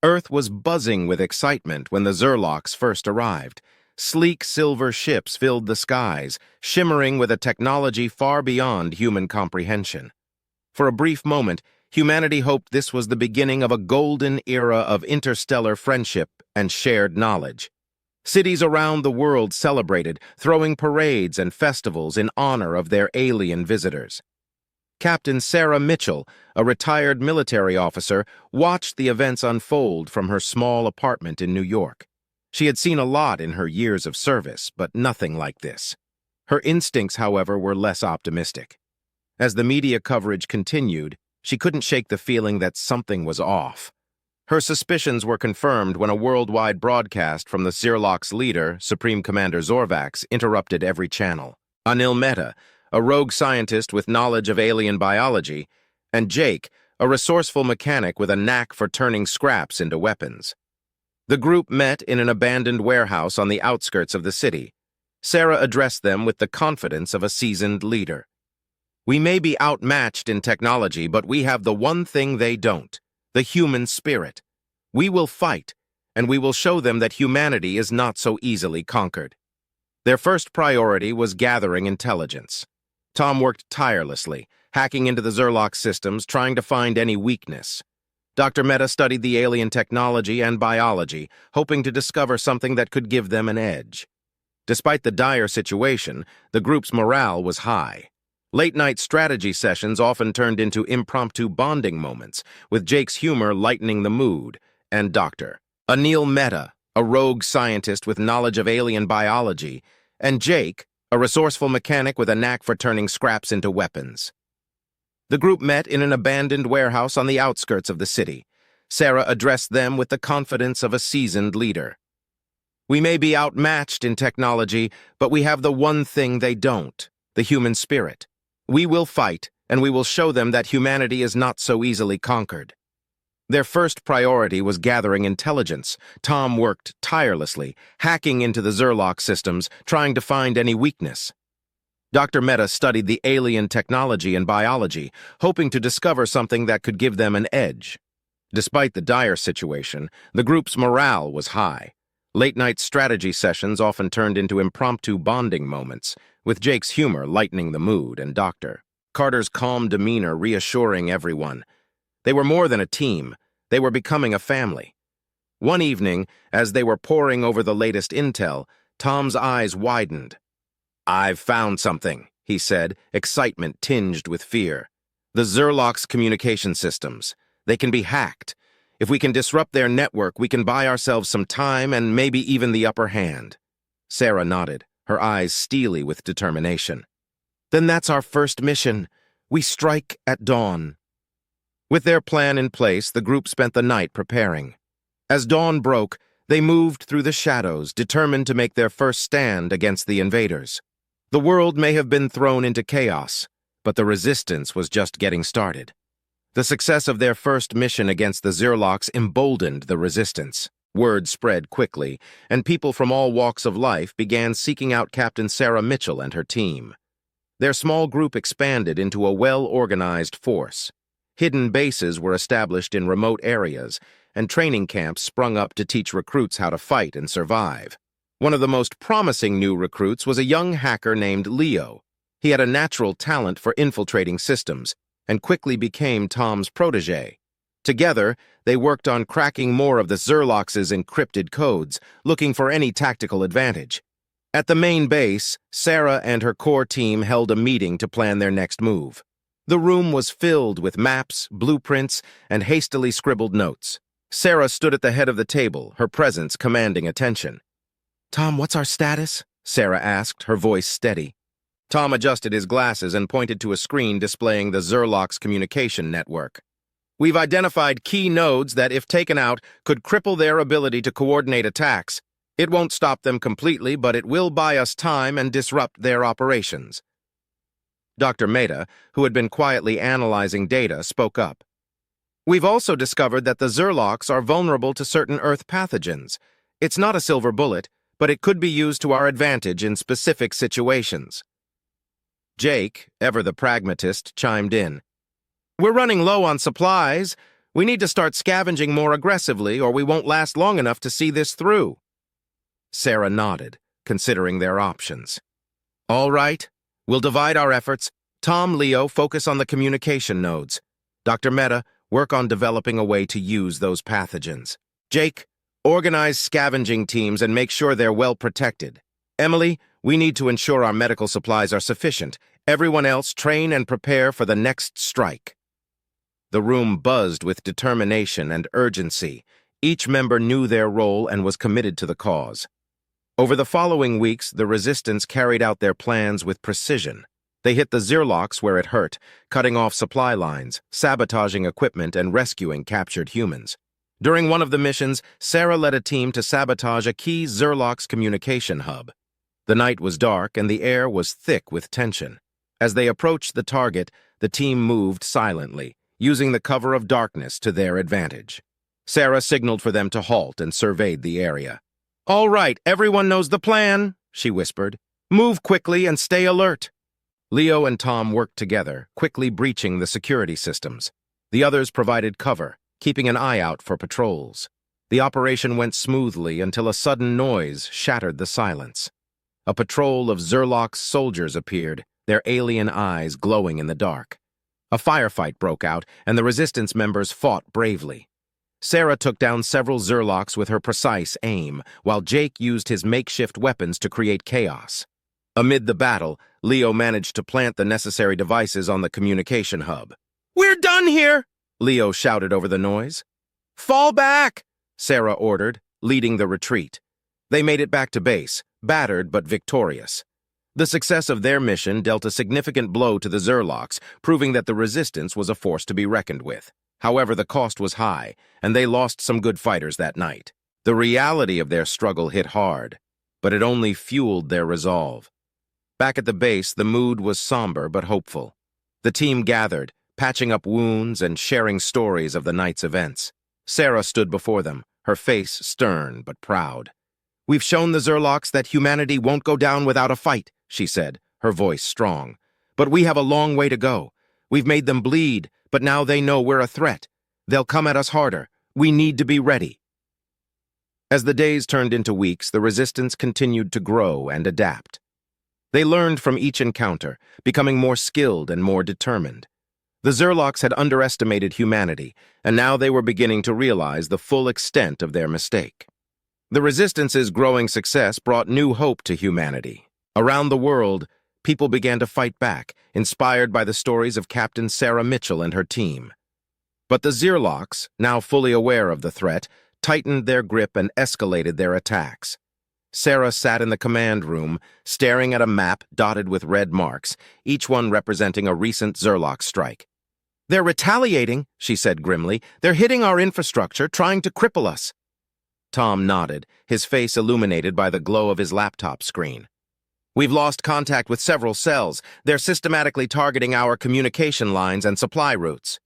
Earth was buzzing with excitement when the Zerlocks first arrived. Sleek silver ships filled the skies, shimmering with a technology far beyond human comprehension. For a brief moment, humanity hoped this was the beginning of a golden era of interstellar friendship and shared knowledge. Cities around the world celebrated, throwing parades and festivals in honor of their alien visitors. Captain Sarah Mitchell, a retired military officer, watched the events unfold from her small apartment in New York. She had seen a lot in her years of service, but nothing like this. Her instincts, however, were less optimistic. As the media coverage continued, she couldn't shake the feeling that something was off. Her suspicions were confirmed when a worldwide broadcast from the Zerlocks' leader, Supreme Commander Zorvax, interrupted every channel. Unyielding, a rogue scientist with knowledge of alien biology, and Jake, a resourceful mechanic with a knack for turning scraps into weapons. The group met in an abandoned warehouse on the outskirts of the city. Sarah addressed them with the confidence of a seasoned leader. "We may be outmatched in technology, but we have the one thing they don't, the human spirit. We will fight, and we will show them that humanity is not so easily conquered." Their first priority was gathering intelligence. Tom worked tirelessly, hacking into the Zerlock systems, trying to find any weakness. Dr. Mehta studied the alien technology and biology, hoping to discover something that could give them an edge. Despite the dire situation, the group's morale was high. Late-night strategy sessions often turned into impromptu bonding moments, with Jake's humor lightening the mood, and Dr. Unyielding, a rogue scientist with knowledge of alien biology, and Jake, a resourceful mechanic with a knack for turning scraps into weapons. The group met in an abandoned warehouse on the outskirts of the city. Sarah addressed them with the confidence of a seasoned leader. "We may be outmatched in technology, but we have the one thing they don't, the human spirit. We will fight, and we will show them that humanity is not so easily conquered." Their first priority was gathering intelligence. Tom worked tirelessly, hacking into the Zerlock systems, trying to find any weakness. Dr. Mehta studied the alien technology and biology, hoping to discover something that could give them an edge. Despite the dire situation, the group's morale was high. Late-night strategy sessions often turned into impromptu bonding moments, with Jake's humor lightening the mood and Dr. Carter's calm demeanor reassuring everyone. They were more than a team. They were becoming a family. One evening, as they were poring over the latest intel, Tom's eyes widened. "I've found something," he said, excitement tinged with fear. "The Zerlock's communication systems. They can be hacked. If we can disrupt their network, we can buy ourselves some time and maybe even the upper hand." Sarah nodded, her eyes steely with determination. "Then that's our first mission. We strike at dawn." With their plan in place, the group spent the night preparing. As dawn broke, they moved through the shadows, determined to make their first stand against the invaders. The world may have been thrown into chaos, but the resistance was just getting started. The success of their first mission against the Zerlocks emboldened the resistance. Word spread quickly, and people from all walks of life began seeking out Captain Sarah Mitchell and her team. Their small group expanded into a well-organized force. Hidden bases were established in remote areas, and training camps sprung up to teach recruits how to fight and survive. One of the most promising new recruits was a young hacker named Leo. He had a natural talent for infiltrating systems, and quickly became Tom's protege. Together, they worked on cracking more of the Zerlocks' encrypted codes, looking for any tactical advantage. At the main base, Sarah and her core team held a meeting to plan their next move. The room was filled with maps, blueprints, and hastily scribbled notes. Sarah stood at the head of the table, her presence commanding attention. "Tom, what's our status?" Sarah asked, her voice steady. Tom adjusted his glasses and pointed to a screen displaying the Zerlock's communication network. "We've identified key nodes that, if taken out, could cripple their ability to coordinate attacks. It won't stop them completely, but it will buy us time and disrupt their operations." Dr. Mehta, who had been quietly analyzing data, spoke up. "We've also discovered that the Zerlocks are vulnerable to certain Earth pathogens. It's not a silver bullet, but it could be used to our advantage in specific situations." Jake, ever the pragmatist, chimed in. "We're running low on supplies. We need to start scavenging more aggressively or we won't last long enough to see this through. Sarah nodded, considering their options. All right, we'll divide our efforts. Tom, Leo, focus on the communication nodes. Dr. Meta, work on developing a way to use those pathogens. Jake, organize scavenging teams and make sure they're well protected. Emily, we need to ensure our medical supplies are sufficient. Everyone else, train and prepare for the next strike. The room buzzed with determination and urgency. Each member knew their role and was committed to the cause. Over the following weeks, the Resistance carried out their plans with precision. They hit the Zerlocks where it hurt, cutting off supply lines, sabotaging equipment, and rescuing captured humans. During one of the missions, Sarah led a team to sabotage a key Zerlocks communication hub. The night was dark and the air was thick with tension. As they approached the target, the team moved silently, using the cover of darkness to their advantage. Sarah signaled for them to halt and surveyed the area. "All right, everyone knows the plan," she whispered. "Move quickly and stay alert." Leo and Tom worked together, quickly breaching the security systems. The others provided cover, keeping an eye out for patrols. The operation went smoothly until a sudden noise shattered the silence. A patrol of Zerlocks soldiers appeared, their alien eyes glowing in the dark. A firefight broke out, and the Resistance members fought bravely. Sarah took down several Zerlocks with her precise aim, while Jake used his makeshift weapons to create chaos. Amid the battle, Leo managed to plant the necessary devices on the communication hub. "We're done here!" Leo shouted over the noise. "Fall back!" Sarah ordered, leading the retreat. They made it back to base, battered but victorious. The success of their mission dealt a significant blow to the Zerlocks, proving that the Resistance was a force to be reckoned with. However, the cost was high, and they lost some good fighters that night. The reality of their struggle hit hard, but it only fueled their resolve. Back at the base, the mood was somber but hopeful. The team gathered, patching up wounds and sharing stories of the night's events. Sarah stood before them, her face stern but proud. "We've shown the Zerlocks that humanity won't go down without a fight," she said, her voice strong. "But we have a long way to go. We've made them bleed, but now they know we're a threat. They'll come at us harder. We need to be ready." As the days turned into weeks, the Resistance continued to grow and adapt. They learned from each encounter, becoming more skilled and more determined. The Zerlocks had underestimated humanity, and now they were beginning to realize the full extent of their mistake. The Resistance's growing success brought new hope to humanity. Around the world, people began to fight back, inspired by the stories of Captain Sarah Mitchell and her team. But the Zerlocks, now fully aware of the threat, tightened their grip and escalated their attacks. Sarah sat in the command room, staring at a map dotted with red marks, each one representing a recent Zerlock strike. "They're retaliating," she said grimly. "They're hitting our infrastructure, trying to cripple us." Tom nodded, his face illuminated by the glow of his laptop screen. "We've lost contact with several cells. They're systematically targeting our communication lines and supply routes."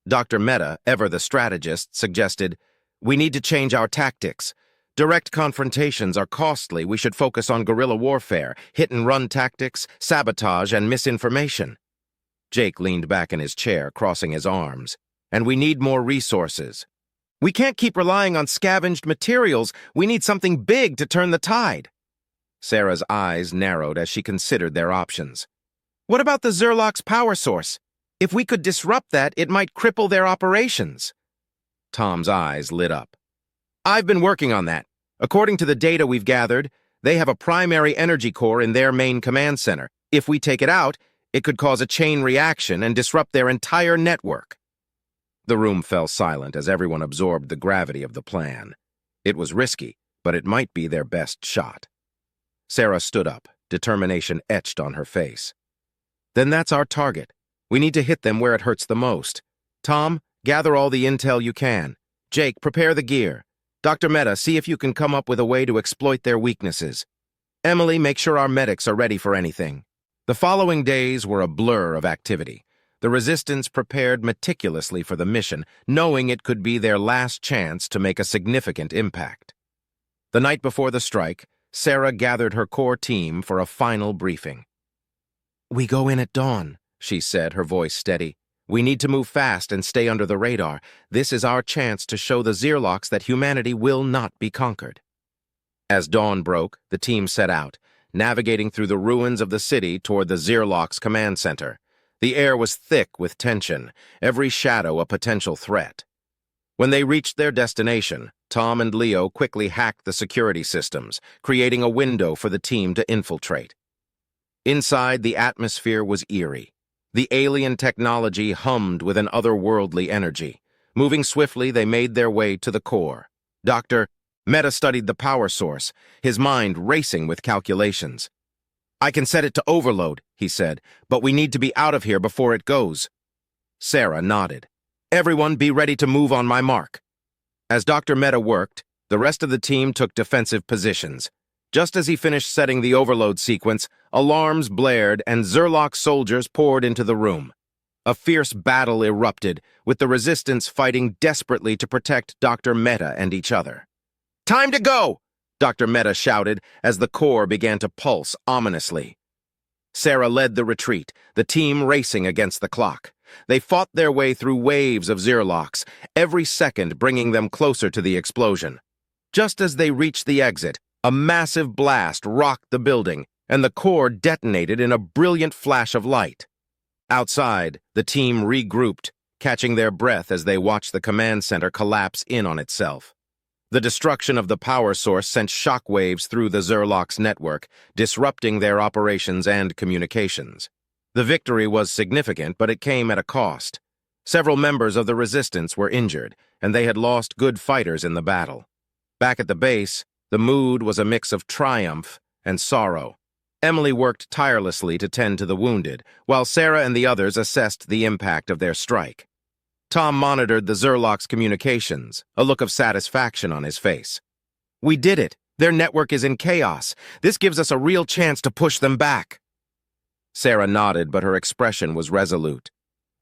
Dr. Meta, ever the strategist, suggested, "We need to change our tactics. Direct confrontations are costly. We should focus on guerrilla warfare, hit-and-run tactics, sabotage, and misinformation." Jake leaned back in his chair, crossing his arms. "And we need more resources. We can't keep relying on scavenged materials. We need something big to turn the tide." Sarah's eyes narrowed as she considered their options. "What about the Zerlocks' power source? If we could disrupt that, it might cripple their operations." Tom's eyes lit up. "I've been working on that. According to the data we've gathered, they have a primary energy core in their main command center. If we take it out, it could cause a chain reaction and disrupt their entire network." The room fell silent as everyone absorbed the gravity of the plan. It was risky, but it might be their best shot. Sarah stood up, determination etched on her face. "Then that's our target. We need to hit them where it hurts the most. Tom, gather all the intel you can. Jake, prepare the gear. Dr. Meta, see if you can come up with a way to exploit their weaknesses. Emily, make sure our medics are ready for anything." The following days were a blur of activity. The Resistance prepared meticulously for the mission, knowing it could be their last chance to make a significant impact. The night before the strike, Sarah gathered her core team for a final briefing. "We go in at dawn," she said, her voice steady. We need to move fast and stay under the radar. This is our chance to show the Zerlocks that humanity will not be conquered. As dawn broke, the team set out, navigating through the ruins of the city toward the Zerlocks command center. The air was thick with tension, every shadow a potential threat. When they reached their destination, Tom and Leo quickly hacked the security systems, creating a window for the team to infiltrate. Inside, the atmosphere was eerie. The alien technology hummed with an otherworldly energy. Moving swiftly, they made their way to the core. Meta studied the power source, his mind racing with calculations. "I can set it to overload," he said, "but we need to be out of here before it goes." Sarah nodded. "Everyone be ready to move on my mark." As Dr. Meta worked, the rest of the team took defensive positions. Just as he finished setting the overload sequence, alarms blared and Zerlock soldiers poured into the room. A fierce battle erupted, with the resistance fighting desperately to protect Dr. Meta and each other. "Time to go!" Dr. Meta shouted as the core began to pulse ominously. Sarah led the retreat, the team racing against the clock. They fought their way through waves of Zerlocks, every second bringing them closer to the explosion. Just as they reached the exit, a massive blast rocked the building, and the core detonated in a brilliant flash of light. Outside, the team regrouped, catching their breath as they watched the command center collapse in on itself. The destruction of the power source sent shockwaves through the Zerlock's network, disrupting their operations and communications. The victory was significant, but it came at a cost. Several members of the resistance were injured, and they had lost good fighters in the battle. Back at the base, the mood was a mix of triumph and sorrow. Emily worked tirelessly to tend to the wounded, while Sarah and the others assessed the impact of their strike. Tom monitored the Zerlock's communications, a look of satisfaction on his face. "We did it! Their network is in chaos. This gives us a real chance to push them back." Sarah nodded, but her expression was resolute.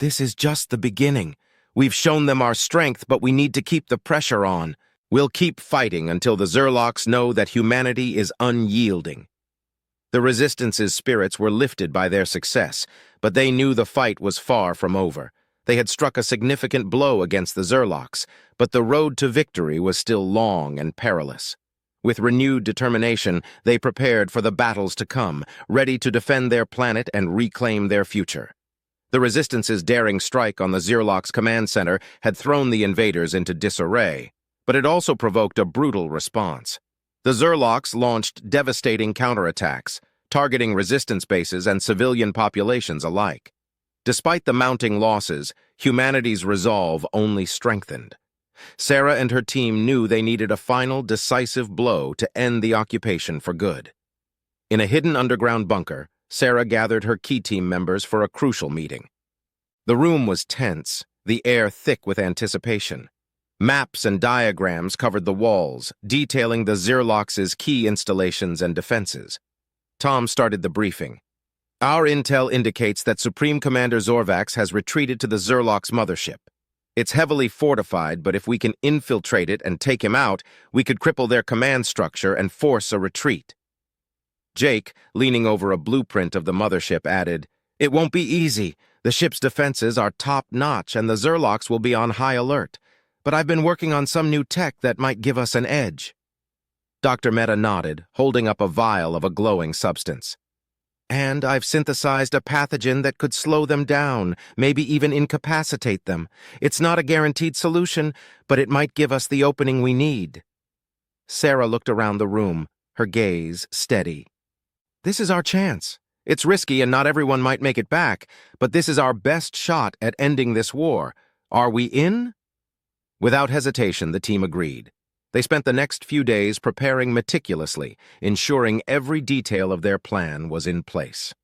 "This is just the beginning. We've shown them our strength, but we need to keep the pressure on. We'll keep fighting until the Zerlocks know that humanity is unyielding." The Resistance's spirits were lifted by their success, but they knew the fight was far from over. They had struck a significant blow against the Zerlocks, but the road to victory was still long and perilous. With renewed determination, they prepared for the battles to come, ready to defend their planet and reclaim their future. The Resistance's daring strike on the Zerlock's command center had thrown the invaders into disarray, but it also provoked a brutal response. The Zerlocks launched devastating counterattacks, targeting resistance bases and civilian populations alike. Despite the mounting losses, humanity's resolve only strengthened. Sarah and her team knew they needed a final, decisive blow to end the occupation for good. In a hidden underground bunker, Sarah gathered her key team members for a crucial meeting. The room was tense, the air thick with anticipation. Maps and diagrams covered the walls, detailing the Zerlock's key installations and defenses. Tom started the briefing. "Our intel indicates that Supreme Commander Zorvax has retreated to the Zerlock's mothership. It's heavily fortified, but if we can infiltrate it and take him out, we could cripple their command structure and force a retreat." Jake, leaning over a blueprint of the mothership, added, "It won't be easy. The ship's defenses are top-notch, and the Zerlocks will be on high alert. But I've been working on some new tech that might give us an edge." Dr. Meta nodded, holding up a vial of a glowing substance. "And I've synthesized a pathogen that could slow them down, maybe even incapacitate them. It's not a guaranteed solution, but it might give us the opening we need." Sarah looked around the room, her gaze steady. "This is our chance. It's risky and not everyone might make it back, but this is our best shot at ending this war. Are we in?" Without hesitation, the team agreed. They spent the next few days preparing meticulously, ensuring every detail of their plan was in place.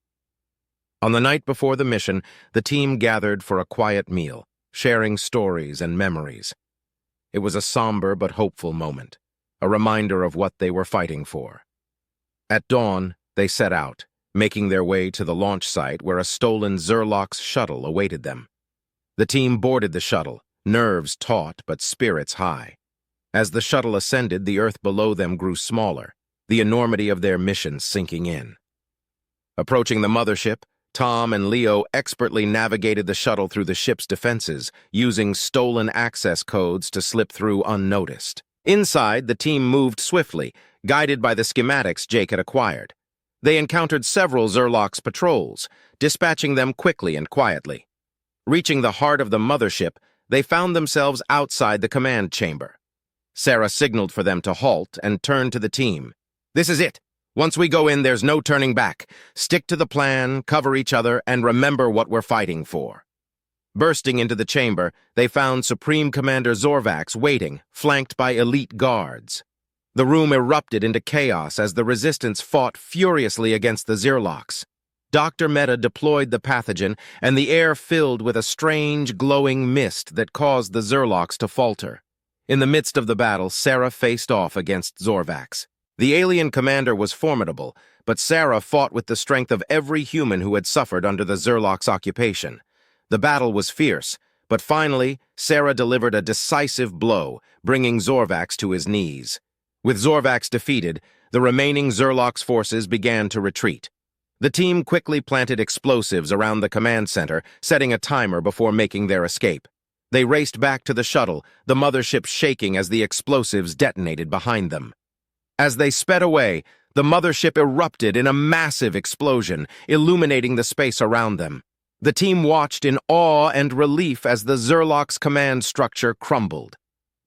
On the night before the mission, the team gathered for a quiet meal, sharing stories and memories. It was a somber but hopeful moment, a reminder of what they were fighting for. At dawn, they set out, making their way to the launch site where a stolen Zerlock's shuttle awaited them. The team boarded the shuttle, nerves taut but spirits high. As the shuttle ascended, the earth below them grew smaller, the enormity of their mission sinking in. Approaching the mothership, Tom and Leo expertly navigated the shuttle through the ship's defenses, using stolen access codes to slip through unnoticed. Inside, the team moved swiftly, guided by the schematics Jake had acquired. They encountered several Zerlock's patrols, dispatching them quickly and quietly. Reaching the heart of the mothership, they found themselves outside the command chamber. Sarah signaled for them to halt and turned to the team. "This is it. Once we go in, there's no turning back. Stick to the plan, cover each other, and remember what we're fighting for." Bursting into the chamber, they found Supreme Commander Zorvax waiting, flanked by elite guards. The room erupted into chaos as the Resistance fought furiously against the Zerlocks. Dr. Meta deployed the pathogen, and the air filled with a strange, glowing mist that caused the Zerlocks to falter. In the midst of the battle, Sarah faced off against Zorvax. The alien commander was formidable, but Sarah fought with the strength of every human who had suffered under the Zerlock's occupation. The battle was fierce, but finally, Sarah delivered a decisive blow, bringing Zorvax to his knees. With Zorvax defeated, the remaining Zerlock's forces began to retreat. The team quickly planted explosives around the command center, setting a timer before making their escape. They raced back to the shuttle, the mothership shaking as the explosives detonated behind them. As they sped away, the mothership erupted in a massive explosion, illuminating the space around them. The team watched in awe and relief as the Zerlock's command structure crumbled.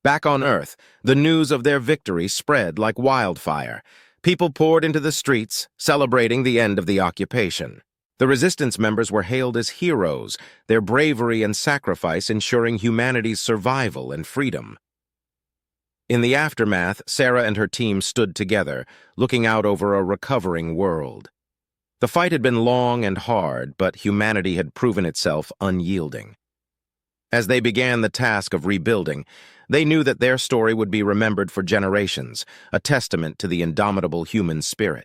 Back on Earth, the news of their victory spread like wildfire. People poured into the streets, celebrating the end of the occupation. The Resistance members were hailed as heroes, their bravery and sacrifice ensuring humanity's survival and freedom. In the aftermath, Sarah and her team stood together, looking out over a recovering world. The fight had been long and hard, but humanity had proven itself unyielding. As they began the task of rebuilding, they knew that their story would be remembered for generations, a testament to the indomitable human spirit.